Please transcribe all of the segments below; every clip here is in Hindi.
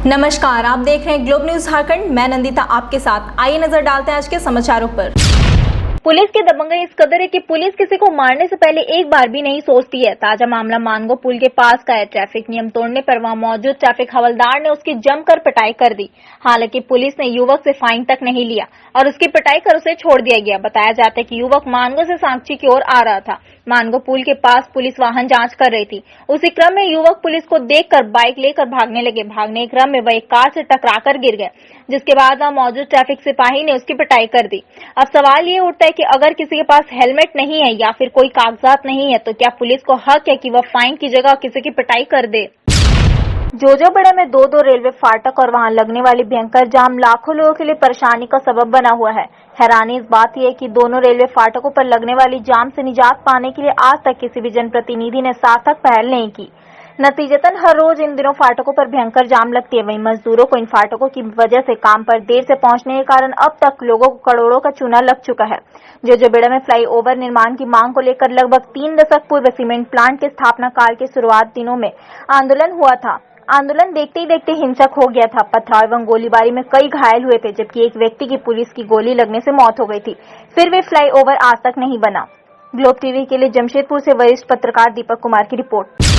नमस्कार, आप देख रहे हैं ग्लोब न्यूज झारखंड। मैं नंदिता आपके साथ। आइए नजर डालते हैं आज के समाचारों पर। पुलिस की दबंगई इस कदर है कि पुलिस किसी को मारने से पहले एक बार भी नहीं सोचती है। ताजा मामला मानगो पुल के पास का है। ट्रैफिक नियम तोड़ने पर वहां मौजूद ट्रैफिक हवलदार ने उसकी जमकर पिटाई कर दी। हालांकि पुलिस ने युवक से फाइन तक नहीं लिया और उसकी पिटाई कर उसे छोड़ दिया गया। बताया जाता है कि युवक मानगो से सांची की ओर आ रहा था। मानगो पुल के पास पुलिस वाहन जांच कर रही थी। उसी क्रम में युवक पुलिस को देखकर बाइक लेकर भागने लगे। भागने के क्रम में वह एक कार से टकराकर गिर गए, जिसके बाद वहां मौजूद ट्रैफिक सिपाही ने उसकी पिटाई कर दी। अब सवाल ये उठता है कि अगर किसी के पास हेलमेट नहीं है या फिर कोई कागजात नहीं है तो क्या पुलिस को हक है कि वह फाइन की जगह किसी की पिटाई कर दे। जोजोबड़े में दो रेलवे फाटक और वहां लगने वाली भयंकर जाम लाखों लोगों के लिए परेशानी का सबब बना हुआ है। हैरानी इस बात यह है कि दोनों रेलवे फाटकों पर लगने वाली जाम से निजात पाने के लिए आज तक किसी भी जनप्रतिनिधि ने सार्थक पहल नहीं की। नतीजतन हर रोज इन दिनों फाटकों पर भयंकर जाम लगती है। वहीं मजदूरों को इन फाटकों की वजह से काम पर देर से पहुंचने के कारण अब तक लोगों को करोड़ों का चूना लग चुका है। जोजोबेड़ा में फ्लाईओवर निर्माण की मांग को लेकर लगभग 3 दशक पूर्व सीमेंट प्लांट के स्थापना काल के शुरुआत दिनों में आंदोलन हुआ था। आंदोलन देखते ही देखते हिंसक हो गया था। पथराव एवं गोलीबारी में कई घायल हुए थे, जबकि एक व्यक्ति की पुलिस की गोली लगने से मौत हो गई थी। फिर वे फ्लाईओवर आज तक नहीं बना। ग्लोब टीवी के लिए जमशेदपुर से वरिष्ठ पत्रकार दीपक कुमार की रिपोर्ट।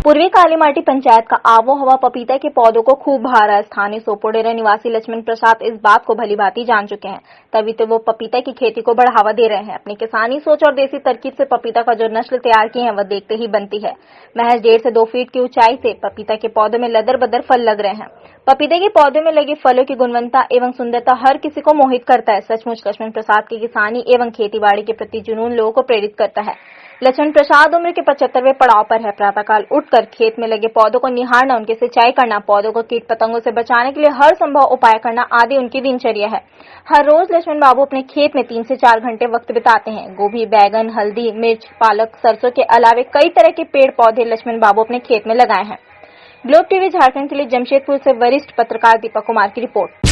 पूर्वी कालीमाटी पंचायत का आबो हवा पपीता के पौधों को खूब भा रहा है। स्थानीय सोपोडेरा निवासी लक्ष्मण प्रसाद इस बात को भलीभांति जान चुके हैं, तभी तो वो पपीता की खेती को बढ़ावा दे रहे हैं। अपनी किसानी सोच और देसी तरकीब से पपीता का जो नस्ल तैयार किए हैं वह देखते ही बनती है। महज 1.5 से 2 फीट की ऊंचाई से पपीता के पौधों में लदर बदर फल लग रहे हैं। पपीते के पौधे में लगे फलों की गुणवत्ता एवं सुंदरता हर किसी को मोहित करता है। सचमुच लक्ष्मण प्रसाद की किसानी एवं खेतीबाड़ी के प्रति जुनून लोगों को प्रेरित करता है। लक्ष्मण प्रसाद उम्र के 75वें पड़ाव पर है। प्रातःकाल उठकर खेत में लगे पौधों को निहारना, उनकी सिंचाई करना, पौधों को कीट पतंगों से बचाने के लिए हर संभव उपाय करना आदि उनकी दिनचर्या है। हर रोज लक्ष्मण बाबू अपने खेत में 3 से 4 घंटे वक्त बिताते हैं। गोभी, बैगन, हल्दी, मिर्च, पालक, सरसों के अलावे कई तरह के पेड़ पौधे लक्ष्मण बाबू अपने खेत में लगाए हैं। ग्लोब टीवी झारखंड के लिए जमशेदपुर से वरिष्ठ पत्रकार दीपक कुमार की रिपोर्ट।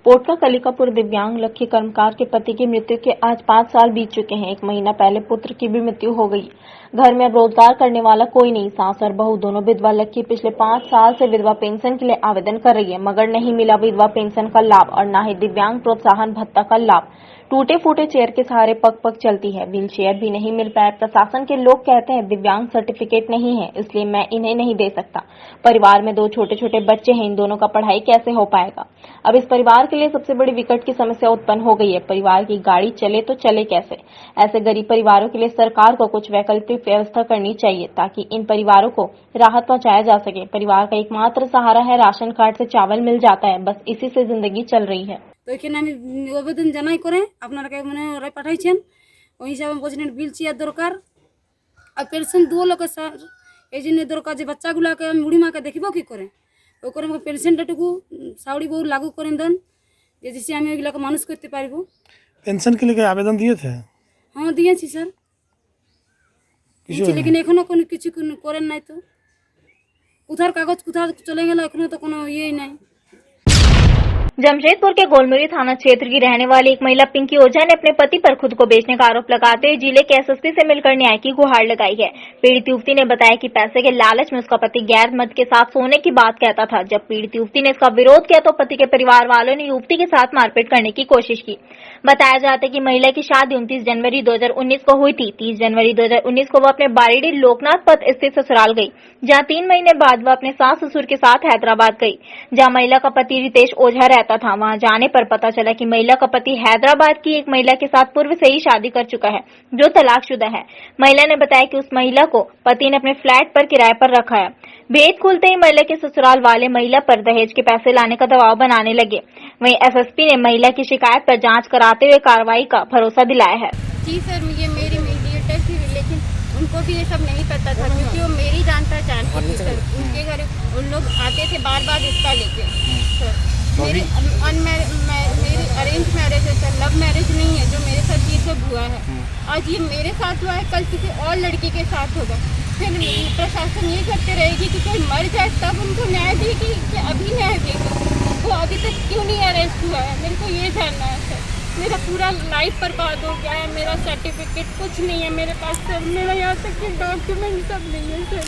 पोटका कलिकापुर दिव्यांग लक्ष्य कर्मकार के पति की मृत्यु के आज 5 साल बीत चुके हैं। 1 महीना पहले पुत्र की भी मृत्यु हो गई। घर में अब रोजगार करने वाला कोई नहीं। सास और बहू दोनों विधवा लक्ष्य पिछले 5 साल से विधवा पेंशन के लिए आवेदन कर रही है, मगर नहीं मिला विधवा पेंशन का लाभ और न ही दिव्यांग प्रोत्साहन भत्ता का लाभ। टूटे फूटे चेयर के सहारे पग चलती है। व्हील चेयर भी नहीं मिल पाए। प्रशासन के लोग कहते हैं दिव्यांग सर्टिफिकेट नहीं है, इसलिए मैं इन्हें नहीं दे सकता। परिवार में 2 छोटे छोटे बच्चे हैं, इन दोनों का पढ़ाई कैसे हो पाएगा। अब इस परिवार के लिए सबसे बड़ी विकट की समस्या उत्पन्न हो गई है। परिवार की गाड़ी चले तो चले कैसे। ऐसे गरीब परिवारों के लिए सरकार को कुछ वैकल्पिक व्यवस्था करनी चाहिए ताकि इन परिवारों को राहत पहुंचाया जा सके। परिवार का एकमात्र सहारा है राशन कार्ड से चावल मिल जाता है, बस इसी से जिंदगी चल रही है। तो এখানে আমি আবেদন জানাই করে আপনারা মানে ওরা পাঠাইছেন ওই হিসাবে বলছেন হুইল চেয়ার দরকার আর পেনশন দুও লোকের স্যার এই জন্য দরকার যে বাচ্চাগুলোকে আমি বুড়ি মাকে দেখিব কি করে ও করে আমাকে পেনশনটাটুকু সাউরি বউ লাগু করে দেন যে जिससे আমি ওইগুলোকে মানুষ করতে পারবো। पेंशन के लिए आवेदन दिए थे? हाँ दिएছি স্যার, लेकिन এখনো কোনো কিছু করেন নাই। তো কোথার কাগজ কোথাও চলে গেল, এখনো তো কোনো ইয়েই নাই। जमशेदपुर के गोलमुरी थाना क्षेत्र की रहने वाली एक महिला पिंकी ओझा ने अपने पति पर खुद को बेचने का आरोप लगाते हुए जिले के एसएसपी से मिलकर न्याय की गुहार लगाई है। पीड़ित युवती ने बताया कि पैसे के लालच में उसका पति गैर मर्द के साथ सोने की बात कहता था। जब पीड़ित युवती ने इसका विरोध किया तो पति के परिवार वालों ने युवती के साथ मारपीट करने की कोशिश की। बताया जाता है कि महिला की शादी 29 जनवरी 2019 को हुई थी। 30 जनवरी 2019 को वह अपने बारीडी लोकनाथ पथ स्थित ससुराल गई, जहाँ 3 महीने बाद वह अपने सास ससुर के साथ हैदराबाद गई, जहाँ महिला का पति रितेश ओझा रहता था। वहां जाने पर पता चला कि महिला का पति हैदराबाद की एक महिला के साथ पूर्व से ही शादी कर चुका है, जो तलाकशुदा है। महिला ने बताया कि उस महिला को पति ने अपने फ्लैट पर किराए पर रखा है। भेद खुलते ही महिला के ससुराल वाले महिला पर दहेज के पैसे लाने का दबाव बनाने लगे। वहीं एसएसपी ने महिला की शिकायत पर जांच कराते हुए कार्रवाई का भरोसा दिलाया है। जी सर, ये मेरी मीडिएटर थी, लेकिन उनको भी ये सब नहीं पता था क्योंकि वो मेरी जान पहचान थी सर। उनके घर उन लोग आते थे बार रिश्ता लेके सर। मेरी अरेंज मैरिज है सर, लव मैरिज नहीं है जो मेरे साथ ये सब हुआ है। आज ये मेरे साथ हुआ है, कल किसी और लड़की के साथ होगा। फिर प्रशासन ये करते रहेगी कि कोई मर जाए तब उनको न्याय देगी कि अभी न्याय देगी। वो अभी तक क्यों नहीं अरेस्ट हुआ है, मेरे को ये जानना है सर। मेरा पूरा लाइफ बर्बाद हो गया है, मेरा सर्टिफिकेट कुछ नहीं है मेरे पास सर, मेरा यहाँ तक के डॉक्यूमेंट सब नहीं है सर।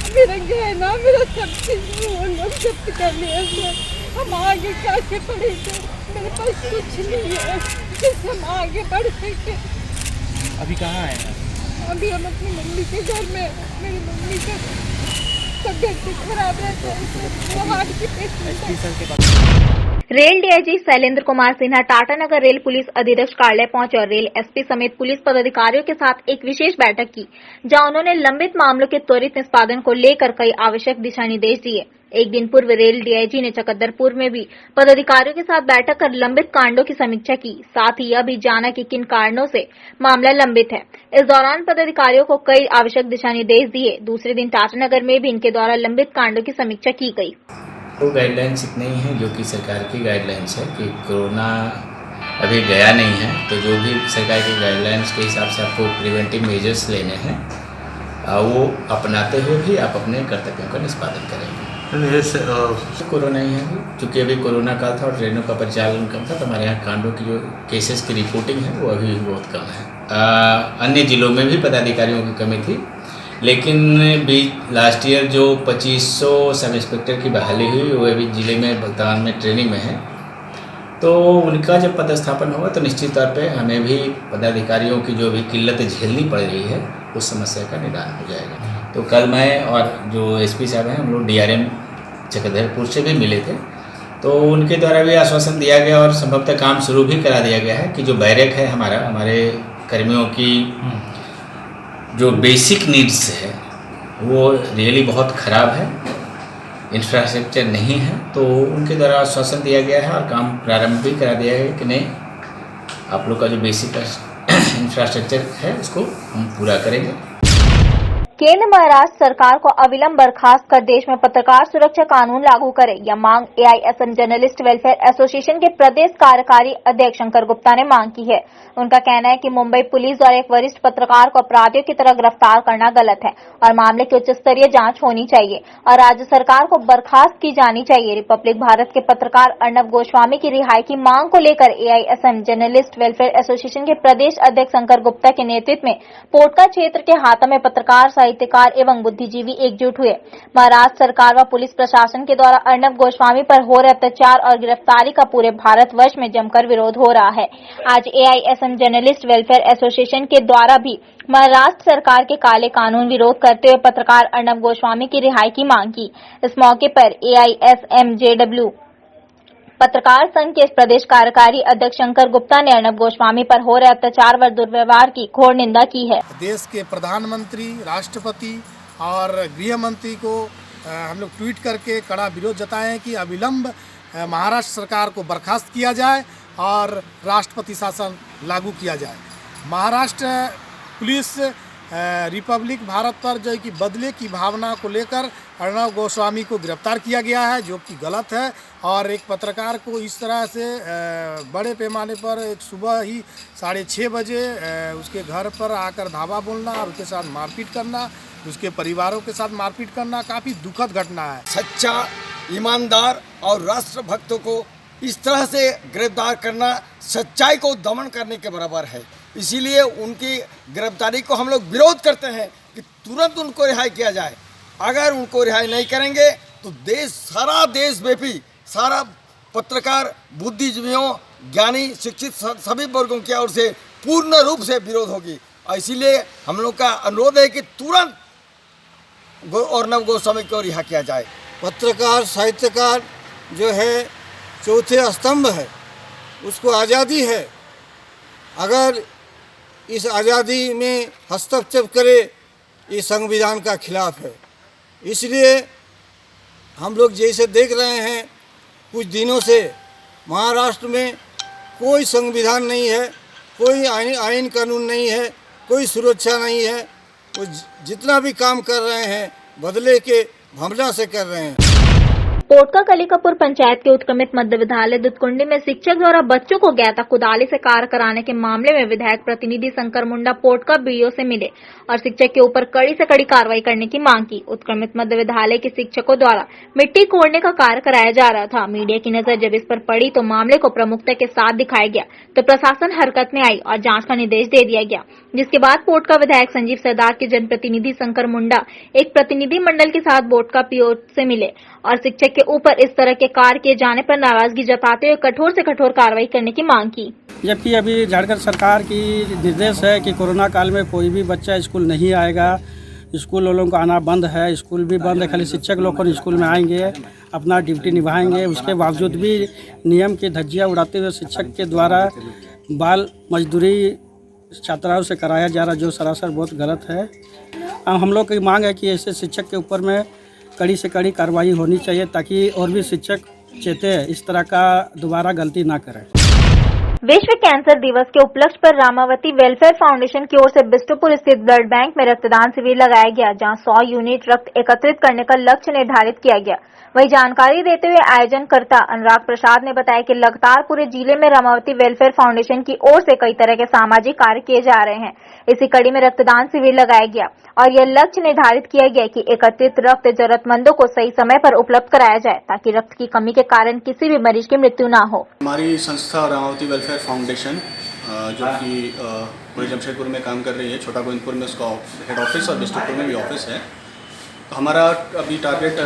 मेरा गहना, मेरा सब चीज वो लोग जब्त कर लिया सर। हम आगे कैसे बढ़े सर? मेरे पास कुछ नहीं है जिससे हम आगे बढ़ सके। अभी कहाँ आए हैं? अभी हम अपनी मम्मी के घर में, मेरी मम्मी का तबियत भी खराब रहता है सर, वो हार्ट की पेशेंट है। सर के पास rail DIG Shailendra Kumar Sinha Tatanagar rail पुलिस अधीक्षक कार्यालय पहुंचे और रेल एसपी समेत पुलिस पदाधिकारियों के साथ एक विशेष बैठक की, जहां उन्होंने लंबित मामलों के त्वरित निष्पादन को लेकर कई आवश्यक दिशा निर्देश दिए। एक दिन पूर्व रेल डीआईजी ने चकदरपुर में भी पदाधिकारियों के साथ बैठक कर लंबित कांडों की समीक्षा की, साथ ही यह भी जाना कि किन कारणों से मामला लंबित है। इस दौरान पदाधिकारियों को कई आवश्यक दिशा निर्देश दिए। दूसरे दिन टाटानगर में भी इनके द्वारा लंबित कांडों की समीक्षा की गई। तो गाइडलाइंस इतने ही हैं जो कि सरकार की गाइडलाइंस है कि कोरोना अभी गया नहीं है, तो जो भी सरकार की गाइडलाइंस के हिसाब से आपको प्रिवेंटिव मेजर्स लेने हैं वो अपनाते हुए भी आप अपने कर्तव्यों का निष्पादन करेंगे। कोरोना ही है अभी, चूँकि अभी कोरोना काल था और ट्रेनों का परिचालन कम था, तो हमारे यहाँ कांडों की जो केसेस की रिपोर्टिंग है वो अभी बहुत कम है। अन्य जिलों में भी पदाधिकारियों की कमी थी, लेकिन लास्ट ईयर जो 2500 सब इंस्पेक्टर की बहाली हुई वो अभी जिले में बलतान में ट्रेनिंग में है, तो उनका जब पदस्थापन होगा तो निश्चित तौर पे हमें भी पदाधिकारियों की जो भी किल्लत झेलनी पड़ रही है उस समस्या का निदान हो जाएगा। तो कल मैं और जो एसपी साहब हैं हम लोग डीआरएम चकधरपुर से भी मिले थे, तो उनके द्वारा भी आश्वासन दिया गया और संभवतः काम शुरू भी करा दिया गया है कि जो बैरक है हमारे कर्मियों की जो बेसिक नीड्स है वो रियली बहुत ख़राब है, इंफ्रास्ट्रक्चर नहीं है, तो उनके द्वारा आश्वासन दिया गया है और काम प्रारंभ भी करा दिया गया है कि नहीं आप लोग का जो बेसिक इंफ्रास्ट्रक्चर है उसको हम पूरा करेंगे। केंद्र महाराष्ट्र सरकार को अविलंब बर्खास्त कर देश में पत्रकार सुरक्षा कानून लागू करे, यह मांग एआईएसएम जर्नलिस्ट वेलफेयर एसोसिएशन के प्रदेश कार्यकारी अध्यक्ष शंकर गुप्ता ने मांग की है। उनका कहना है कि मुंबई पुलिस द्वारा एक वरिष्ठ पत्रकार को अपराधियों की तरह गिरफ्तार करना गलत है और मामले की उच्च स्तरीय जांच होनी चाहिए और राज्य सरकार को बर्खास्त की जानी चाहिए। रिपब्लिक भारत के पत्रकार अर्नब गोस्वामी की रिहाई की मांग को लेकर एआईएसएम जर्नलिस्ट वेलफेयर एसोसिएशन के प्रदेश अध्यक्ष शंकर गुप्ता के नेतृत्व में पोटका क्षेत्र के हाथा में पत्रकार, साहित्यकार एवं बुद्धिजीवी एकजुट हुए। महाराष्ट्र सरकार व पुलिस प्रशासन के द्वारा अर्नब गोस्वामी पर हो रहे अत्याचार और गिरफ्तारी का पूरे भारतवर्ष में जमकर विरोध हो रहा है। आज एआईएसएम जर्नलिस्ट वेलफेयर एसोसिएशन के द्वारा भी महाराष्ट्र सरकार के काले कानून विरोध करते हुए पत्रकार अर्नब गोस्वामी की रिहाई की मांग की। इस मौके पर एआईएसएमजेडब्ल्यू पत्रकार संघ के प्रदेश कार्यकारी अध्यक्ष शंकर गुप्ता ने अर्नब गोस्वामी पर हो रहे अत्याचार व दुर्व्यवहार की घोर निंदा की है। देश के प्रधानमंत्री, राष्ट्रपति और गृह मंत्री को हम लोग ट्वीट करके कड़ा विरोध जताए हैं कि अविलंब महाराष्ट्र सरकार को बर्खास्त किया जाए और राष्ट्रपति शासन लागू किया जाए। महाराष्ट्र पुलिस रिपब्लिक भारत पर जो कि बदले की भावना को लेकर अर्नब गोस्वामी को गिरफ्तार किया गया है, जो कि गलत है। और एक पत्रकार को इस तरह से बड़े पैमाने पर एक सुबह ही 6:30 बजे उसके घर पर आकर धावा बोलना और उसके साथ मारपीट करना, उसके परिवारों के साथ मारपीट करना काफ़ी दुखद घटना है। सच्चा, ईमानदार और राष्ट्रभक्तों को इस तरह से गिरफ्तार करना सच्चाई को दमन करने के बराबर है। इसीलिए उनकी गिरफ्तारी को हम लोग विरोध करते हैं कि तुरंत उनको रिहाई किया जाए। अगर उनको रिहाई नहीं करेंगे तो सारा देशव्यापी सारा पत्रकार, बुद्धिजीवियों, ज्ञानी, शिक्षित सभी वर्गों की ओर से पूर्ण रूप से विरोध होगी। और इसीलिए हम लोग का अनुरोध है कि तुरंत अर्नब गोस्वामी को रिहा किया जाए। पत्रकार, साहित्यकार जो है चौथे स्तंभ है, उसको आज़ादी है। अगर इस आज़ादी में हस्तक्षेप करे ये संविधान का खिलाफ है। इसलिए हम लोग जैसे देख रहे हैं कुछ दिनों से महाराष्ट्र में कोई संविधान नहीं है, कोई आईन कानून नहीं है, कोई सुरक्षा नहीं है। वो जितना भी काम कर रहे हैं बदले के भावना से कर रहे हैं। पोटका कलिकापुर पंचायत के उत्क्रमित मध्य विद्यालय दुधकुंडी में शिक्षक द्वारा बच्चों को ज्ञाता कुदाली से कार्य कराने के मामले में विधायक प्रतिनिधि शंकर मुंडा पोटका बीडीओ से मिले और शिक्षक के ऊपर कड़ी से कड़ी कार्रवाई करने की मांग की। उत्क्रमित मध्य विद्यालय के शिक्षकों द्वारा मिट्टी कोड़ने का कार्य कराया जा रहा था। मीडिया की नजर जब इस पर पड़ी तो मामले को प्रमुखता के साथ दिखाया गया तो प्रशासन हरकत में आई और जाँच का निर्देश दे दिया गया, जिसके बाद पोटका विधायक संजीव सरदार के जनप्रतिनिधि शंकर मुंडा एक प्रतिनिधि मंडल के साथ पोटका पीओ से मिले और शिक्षक के ऊपर इस तरह के कार्य किए जाने पर नाराजगी जताते हुए कठोर से कठोर कार्रवाई करने की मांग की। जबकि अभी झारखंड सरकार की निर्देश है कि कोरोना काल में कोई भी बच्चा स्कूल नहीं आएगा, स्कूल वालों का आना बंद है, स्कूल भी बंद है, खाली शिक्षक लोग स्कूल में आएंगे, अपना ड्यूटी निभाएंगे। उसके बावजूद भी नियम की धज्जियां उड़ाते हुए शिक्षक के द्वारा बाल मजदूरी छात्राओं से कराया जा रहा, जो सरासर बहुत गलत है। हम लोग की मांग है कि ऐसे शिक्षक के ऊपर में कड़ी से कड़ी कार्रवाई होनी चाहिए ताकि और भी शिक्षक चेते इस तरह का दोबारा गलती ना करें। विश्व कैंसर दिवस के उपलक्ष्य पर रामावती वेलफेयर फाउंडेशन की ओर से बिष्टुपुर स्थित ब्लड बैंक में रक्तदान शिविर लगाया गया, जहां 100 यूनिट रक्त एकत्रित करने का लक्ष्य निर्धारित किया गया। वही जानकारी देते हुए आयोजनकर्ता अनुराग प्रसाद ने बताया कि लगातार पूरे जिले में रामावती वेलफेयर फाउंडेशन की ओर से कई तरह के सामाजिक कार्य किए जा रहे हैं। इसी कड़ी में रक्तदान शिविर लगाया गया और यह लक्ष्य निर्धारित किया गया कि एकत्रित रक्त जरूरतमंदों को सही समय पर उपलब्ध कराया जाए ताकि रक्त की कमी के कारण किसी भी मरीज की मृत्यु न हो। हमारी संस्था रामावती वेलफेयर फाउंडेशन जो कि पूरे जमशेदपुर में काम कर रही है, छोटा गोविंदपुर में उसका हेड ऑफिस और बिष्टुपुर में भी ऑफिस है। तो हमारा अभी टारगेट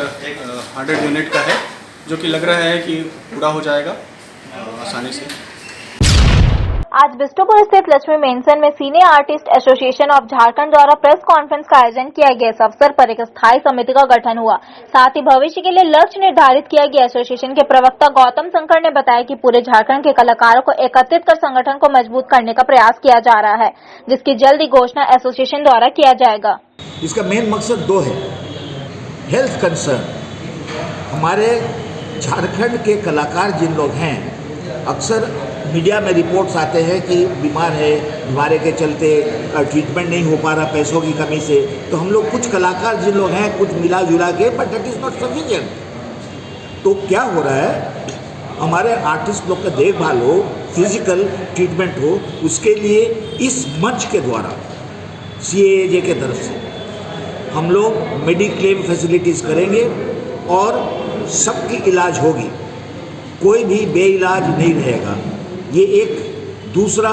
100 यूनिट का है, जो कि लग रहा है कि पूरा हो जाएगा आसानी से। आज बिष्टुपुर स्थित लक्ष्मी मेंसन में senior artist association of Jharkhand द्वारा प्रेस कॉन्फ्रेंस का आयोजन किया गया। इस अवसर पर एक स्थायी समिति का गठन हुआ, साथ ही भविष्य के लिए लक्ष्य निर्धारित किया गया। एसोसिएशन के प्रवक्ता गौतम शंकर ने बताया कि पूरे झारखंड के कलाकारों को एकत्रित कर संगठन को मजबूत करने का प्रयास किया जा रहा है, जिसकी जल्द ही घोषणा एसोसिएशन द्वारा किया जाएगा। इसका मेन मकसद 2 है। हेल्थ कंसर्न, हमारे झारखंड के कलाकार जिन लोग हैं, अक्सर मीडिया में रिपोर्ट्स आते हैं कि बीमार है, बीमारी के चलते ट्रीटमेंट नहीं हो पा रहा पैसों की कमी से। तो हम लोग कुछ कलाकार जिन लोग हैं कुछ मिला जुला के, but that is not sufficient. तो क्या हो रहा है, हमारे आर्टिस्ट लोग का देखभाल हो, फिजिकल ट्रीटमेंट हो, उसके लिए इस मंच के द्वारा CAAJ के तरफ से हम लोग मेडिक्लेम फैसिलिटीज़ करेंगे और सबकी इलाज होगी, कोई भी बेइलाज नहीं रहेगा। ये एक दूसरा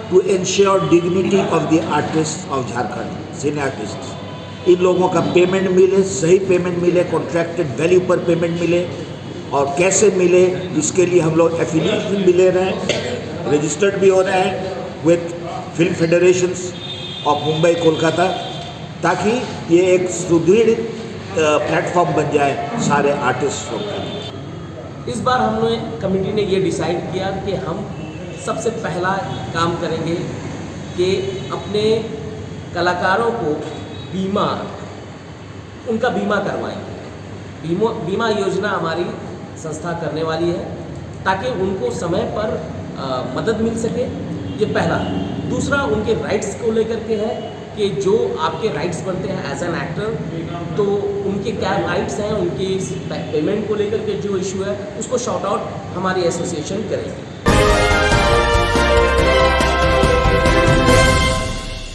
to ensure dignity of the artist of Jharkhand, senior artist. इन लोगों का पेमेंट मिले, सही पेमेंट मिले, कॉन्ट्रैक्टेड वैल्यू पर पेमेंट मिले, और कैसे मिले इसके लिए हम लोग एफिलिएशन भी ले रहे हैं, रजिस्टर्ड भी हो रहे हैं with film federations of Mumbai Kolkata, ताकि ये एक सुदृढ़ प्लेटफॉर्म बन जाए सारे आर्टिस्ट लोग के लिए। इस बार हम लोग कमेटी ने ये डिसाइड किया कि हम सबसे पहला काम करेंगे कि अपने कलाकारों को उनका बीमा करवाएंगे। बीमा योजना हमारी संस्था करने वाली है ताकि उनको समय पर मदद मिल सके, ये पहला। दूसरा, उनके राइट्स को लेकर के है कि जो आपके राइट्स बनते हैं एज एन एक्टर, तो उनके क्या राइट्स हैं, उनके पेमेंट को लेकर के जो इशू है उसको शॉर्ट आउट हमारी एसोसिएशन करेगी।